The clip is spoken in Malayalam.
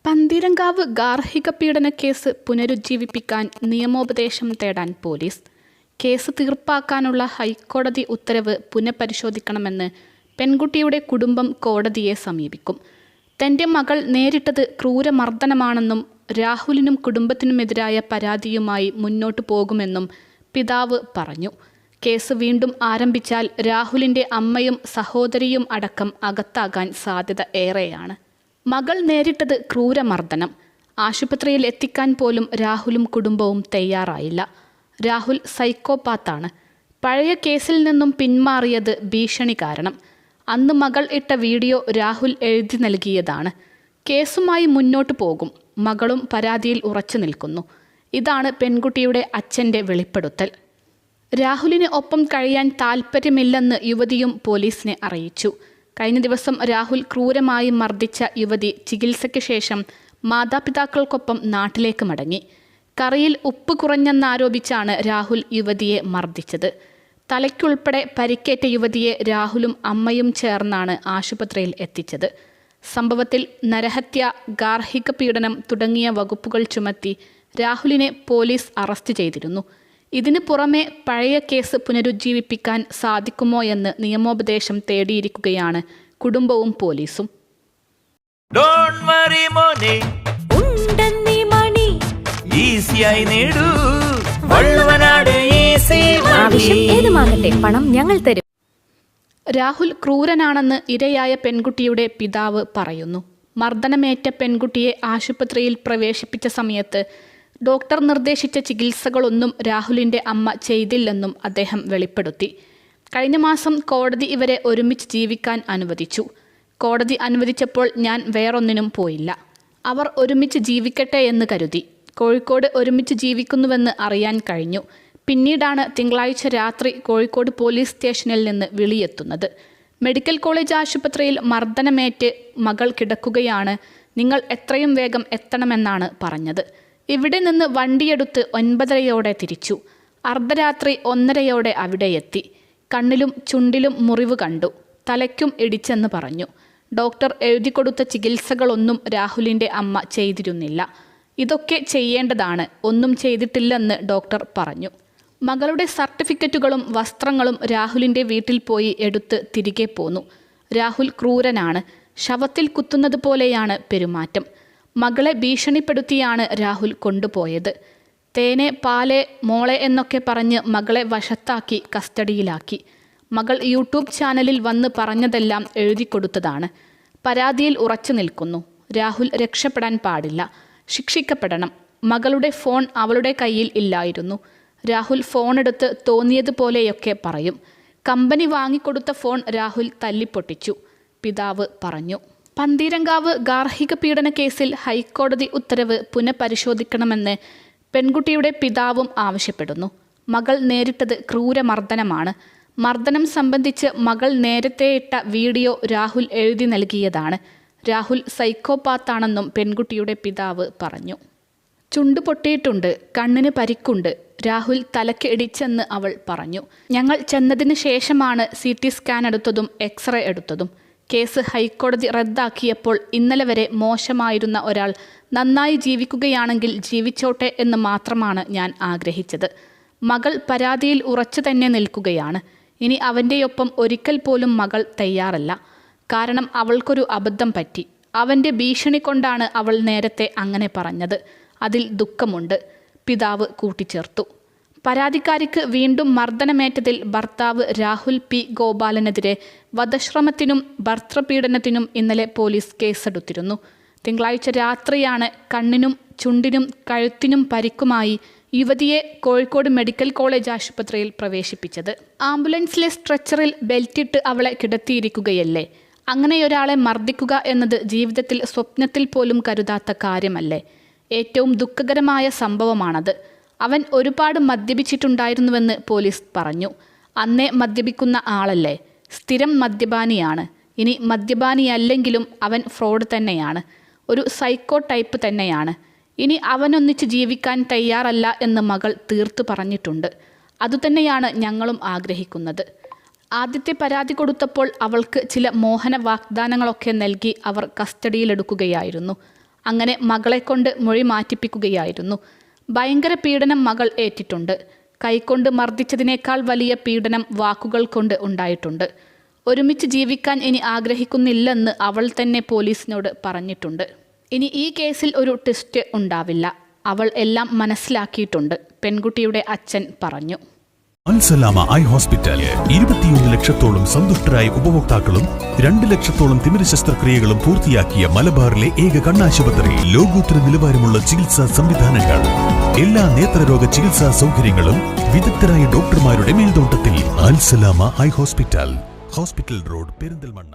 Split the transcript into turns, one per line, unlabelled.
പന്തീരങ്കാവ് ഗാർഹിക പീഡന കേസ് പുനരുജ്ജീവിപ്പിക്കാൻ നിയമോപദേശം തേടാൻ പോലീസ്. കേസ് തീർപ്പാക്കാനുള്ള ഹൈക്കോടതി ഉത്തരവ് പുനഃപരിശോധിക്കണമെന്ന് പെൺകുട്ടിയുടെ കുടുംബം കോടതിയെ സമീപിക്കും. തൻ്റെ മകൾ നേരിട്ടത് ക്രൂരമർദ്ദനമാണെന്നും രാഹുലിനും കുടുംബത്തിനുമെതിരായ പരാതിയുമായി മുന്നോട്ടു പോകുമെന്നും പിതാവ് പറഞ്ഞു. കേസ് വീണ്ടും ആരംഭിച്ചാൽ രാഹുലിൻ്റെ അമ്മയും സഹോദരിയും അടക്കം അകത്താകാൻ സാധ്യത ഏറെയാണ്. മകൾ നേരിട്ടത് ക്രൂരമർദ്ദനം. ആശുപത്രിയിൽ എത്തിക്കാൻ പോലും രാഹുലും കുടുംബവും തയ്യാറായില്ല. രാഹുൽ സൈക്കോപാത്താണ്. പഴയ കേസിൽ നിന്നും പിന്മാറിയത് ഭീഷണി കാരണം. അന്ന് മകൾ ഇട്ട വീഡിയോ രാഹുൽ എഴുതി നൽകിയതാണ്. കേസുമായി മുന്നോട്ടു പോകും. മകളും പരാതിയിൽ ഉറച്ചു നിൽക്കുന്നു. ഇതാണ് പെൺകുട്ടിയുടെ അച്ഛൻ്റെ വെളിപ്പെടുത്തൽ. രാഹുലിന് ഒപ്പം കഴിയാൻ താൽപ്പര്യമില്ലെന്ന് യുവതിയും പോലീസിനെ അറിയിച്ചു. കഴിഞ്ഞ ദിവസം രാഹുൽ ക്രൂരമായി മർദ്ദിച്ച യുവതി ചികിത്സയ്ക്ക് ശേഷം മാതാപിതാക്കൾക്കൊപ്പം നാട്ടിലേക്ക് മടങ്ങി. കറിയിൽ ഉപ്പ് കുറഞ്ഞെന്നാരോപിച്ചാണ് രാഹുൽ യുവതിയെ മർദ്ദിച്ചത്. തലയ്ക്കുൾപ്പെടെ പരിക്കേറ്റ യുവതിയെ രാഹുലും അമ്മയും ചേർന്നാണ് ആശുപത്രിയിൽ എത്തിച്ചത്. സംഭവത്തിൽ നരഹത്യ, ഗാർഹിക പീഡനം തുടങ്ങിയ വകുപ്പുകൾ ചുമത്തി രാഹുലിനെ പോലീസ് അറസ്റ്റ് ചെയ്തിരുന്നു. ഇതിന് പുറമെ പഴയ കേസ് പുനരുജ്ജീവിപ്പിക്കാൻ സാധിക്കുമോ എന്ന് നിയമോപദേശം തേടിയിരിക്കുകയാണ് കുടുംബവും പോലീസും.
പണം ഞങ്ങൾ തരും.
രാഹുൽ ക്രൂരനാണെന്ന് ഇരയായ പെൺകുട്ടിയുടെ പിതാവ് പറയുന്നു. മർദ്ദനമേറ്റ പെൺകുട്ടിയെ ആശുപത്രിയിൽ പ്രവേശിപ്പിച്ച സമയത്ത് ഡോക്ടർ നിർദ്ദേശിച്ച ചികിത്സകളൊന്നും രാഹുലിൻ്റെ അമ്മ ചെയ്തില്ലെന്നും അദ്ദേഹം വെളിപ്പെടുത്തി. കഴിഞ്ഞ മാസം കോടതി ഇവരെ ഒരുമിച്ച് ജീവിക്കാൻ അനുവദിച്ചു. കോടതി അനുവദിച്ചപ്പോൾ ഞാൻ വേറൊന്നിനും പോയില്ല. അവർ ഒരുമിച്ച് ജീവിക്കട്ടെ എന്ന് കരുതി. കോഴിക്കോട് ഒരുമിച്ച് ജീവിക്കുന്നുവെന്ന് അറിയാൻ കഴിഞ്ഞു. പിന്നീടാണ് തിങ്കളാഴ്ച രാത്രി കോഴിക്കോട് പോലീസ് സ്റ്റേഷനിൽ നിന്ന് വിളിയെത്തുന്നത്. മെഡിക്കൽ കോളേജ് ആശുപത്രിയിൽ മർദ്ദനമേറ്റ് മകൾ കിടക്കുകയാണ്. നിങ്ങൾ എത്രയും വേഗം എത്തണമെന്നാണ് പറഞ്ഞത്. ഇവിടെ നിന്ന് വണ്ടിയെടുത്ത് 9:30 തിരിച്ചു. അർദ്ധരാത്രി 1:30 അവിടെ എത്തി. കണ്ണിലും ചുണ്ടിലും മുറിവ് കണ്ടു. തലയ്ക്കും ഇടിച്ചെന്ന് പറഞ്ഞു. ഡോക്ടർ എഴുതിക്കൊടുത്ത ചികിത്സകളൊന്നും രാഹുലിൻ്റെ അമ്മ ചെയ്തിരുന്നില്ല. ഇതൊക്കെ ചെയ്യേണ്ടതാണ്, ഒന്നും ചെയ്തിട്ടില്ലെന്ന് ഡോക്ടർ പറഞ്ഞു. മകളുടെ സർട്ടിഫിക്കറ്റുകളും വസ്ത്രങ്ങളും രാഹുലിൻ്റെ വീട്ടിൽ പോയി എടുത്ത് തിരികെ പോന്നു. രാഹുൽ ക്രൂരനാണ്. ശവത്തിൽ കുത്തുന്നത് പോലെയാണ് പെരുമാറ്റം. മകളെ ഭീഷണിപ്പെടുത്തിയാണ് രാഹുൽ കൊണ്ടുപോയത്. തേനെ പാലെ മോളെ എന്നൊക്കെ പറഞ്ഞ് മകളെ വശത്താക്കി കസ്റ്റഡിയിലാക്കി. മകൾ യൂട്യൂബ് ചാനലിൽ വന്ന് പറഞ്ഞതെല്ലാം എഴുതിക്കൊടുത്തതാണ്. പരാതിയിൽ ഉറച്ചു നിൽക്കുന്നു. രാഹുൽ രക്ഷപ്പെടാൻ പാടില്ല, ശിക്ഷിക്കപ്പെടണം. മകളുടെ ഫോൺ അവളുടെ കയ്യിൽ ഇല്ലായിരുന്നു. രാഹുൽ ഫോണെടുത്ത് തോന്നിയതുപോലെയൊക്കെ പറയും. കമ്പനി വാങ്ങിക്കൊടുത്ത ഫോൺ രാഹുൽ തല്ലിപ്പൊട്ടിച്ചു, പിതാവ് പറഞ്ഞു. പന്തീരങ്കാവ് ഗാർഹിക പീഡന കേസിൽ ഹൈക്കോടതി ഉത്തരവ് പുനഃപരിശോധിക്കണമെന്ന് പെൺകുട്ടിയുടെ പിതാവും ആവശ്യപ്പെടുന്നു. മകൾ നേരിട്ടത് ക്രൂരമർദ്ദനമാണ്. മർദ്ദനം സംബന്ധിച്ച് മകൾ നേരത്തെ ഇട്ട വീഡിയോ രാഹുൽ എഴുതി നൽകിയതാണ്. രാഹുൽ സൈക്കോപാത്താണെന്നും പെൺകുട്ടിയുടെ പിതാവ് പറഞ്ഞു. ചുണ്ട് പൊട്ടിയിട്ടുണ്ട്, കണ്ണിന് പരിക്കുണ്ട്. രാഹുൽ തലയ്ക്ക് ഇടിച്ചെന്ന് അവൾ പറഞ്ഞു. ഞങ്ങൾ ചെന്നതിന് ശേഷമാണ് CT സ്കാൻ എടുത്തതും എക്സ്റേ എടുത്തതും. കേസ് ഹൈക്കോടതി റദ്ദാക്കിയപ്പോൾ ഇന്നലെ വരെ മോശമായിരുന്ന ഒരാൾ നന്നായി ജീവിക്കുകയാണെങ്കിൽ ജീവിച്ചോട്ടെ എന്ന് മാത്രമാണ് ഞാൻ ആഗ്രഹിച്ചത്. മകൾ പരാതിയിൽ ഉറച്ചു തന്നെ നിൽക്കുകയാണ്. ഇനി അവൻ്റെയൊപ്പം ഒരിക്കൽ പോലും മകൾ തയ്യാറല്ല. കാരണം അവൾക്കൊരു അബദ്ധം പറ്റി. അവൻ്റെ ഭീഷണി കൊണ്ടാണ് അവൾ നേരത്തെ അങ്ങനെ പറഞ്ഞത്. അതിൽ ദുഃഖമുണ്ട്, പിതാവ് കൂട്ടിച്ചേർത്തു. പരാതിക്കാരിക്ക് വീണ്ടും മർദ്ദനമേറ്റതിൽ ഭർത്താവ് രാഹുൽ P. ഗോപാലനെതിരെ വധശ്രമത്തിനും ഭർത്തൃപീഡനത്തിനും ഇന്നലെ പോലീസ് കേസെടുത്തിരുന്നു. തിങ്കളാഴ്ച രാത്രിയാണ് കണ്ണിനും ചുണ്ടിനും കഴുത്തിനും പരിക്കുമായി യുവതിയെ കോഴിക്കോട് മെഡിക്കൽ കോളേജ് ആശുപത്രിയിൽ പ്രവേശിപ്പിച്ചത്. ആംബുലൻസിലെ സ്ട്രെച്ചറിൽ ബെൽറ്റിട്ട് അവളെ കിടത്തിയിരിക്കുകയല്ലേ. അങ്ങനെയൊരാളെ മർദ്ദിക്കുക എന്നത് ജീവിതത്തിൽ സ്വപ്നത്തിൽ പോലും കരുതാത്ത കാര്യമല്ലേ. ഏറ്റവും ദുഃഖകരമായ സംഭവമാണത്. അവൻ ഒരുപാട് മദ്യപിച്ചിട്ടുണ്ടായിരുന്നുവെന്ന് പോലീസ് പറഞ്ഞു. അന്നേ മദ്യപിക്കുന്ന ആളല്ലേ, സ്ഥിരം മദ്യപാനിയാണ്. ഇനി മദ്യപാനിയല്ലെങ്കിലും അവൻ ഫ്രോഡ് തന്നെയാണ്, ഒരു സൈക്കോ ടൈപ്പ് തന്നെയാണ്. ഇനി അവനൊന്നിച്ച് ജീവിക്കാൻ തയ്യാറല്ല എന്ന് മകൾ തീർത്തു പറഞ്ഞിട്ടുണ്ട്. അതുതന്നെയാണ് ഞങ്ങളും ആഗ്രഹിക്കുന്നത്. ആദ്യത്തെ പരാതി കൊടുത്തപ്പോൾ അവൾക്ക് ചില മോഹന വാഗ്ദാനങ്ങളൊക്കെ നൽകി അവർ കസ്റ്റഡിയിലെടുക്കുകയായിരുന്നു. അങ്ങനെ മകളെക്കൊണ്ട് മൊഴി മാറ്റിപ്പിക്കുകയായിരുന്നു. ഭയങ്കര പീഡനം മകൾ ഏറ്റിട്ടുണ്ട്. കൈകൊണ്ട് മർദ്ദിച്ചതിനേക്കാൾ വലിയ പീഡനം വാക്കുകൾ കൊണ്ട് ഉണ്ടായിട്ടുണ്ട്. ഒരുമിച്ച് ജീവിക്കാൻ ഇനി ആഗ്രഹിക്കുന്നില്ലെന്ന് അവൾ തന്നെ പോലീസിനോട് പറഞ്ഞിട്ടുണ്ട്. ഇനി ഈ കേസിൽ ഒരു ട്വിസ്റ്റ് ഉണ്ടാവില്ല. അവൾ എല്ലാം മനസ്സിലാക്കിയിട്ടുണ്ട്, പെൺകുട്ടിയുടെ അച്ഛൻ പറഞ്ഞു.
അൽസലാമ ഐ ഹോസ്പിറ്റൽ 21 ലക്ഷത്തോളം സന്തുഷ്ടരായ ഉപഭോക്താക്കളും 2 ലക്ഷത്തോളം തിമിര ശസ്ത്രക്രിയകളും പൂർത്തിയാക്കിയ മലബാറിലെ ഏക കണ്ണാശുപത്രി. ലോകോത്തര നിലവാരമുള്ള ചികിത്സാ സംവിധാനങ്ങൾ, എല്ലാ നേത്രരോഗ ചികിത്സാ സൗകര്യങ്ങളും വിദഗ്ധരായ ഡോക്ടർമാരുടെ മേൽനോട്ടത്തിൽ. Al Salama eye hospital, hospital road, Perinthalmanna.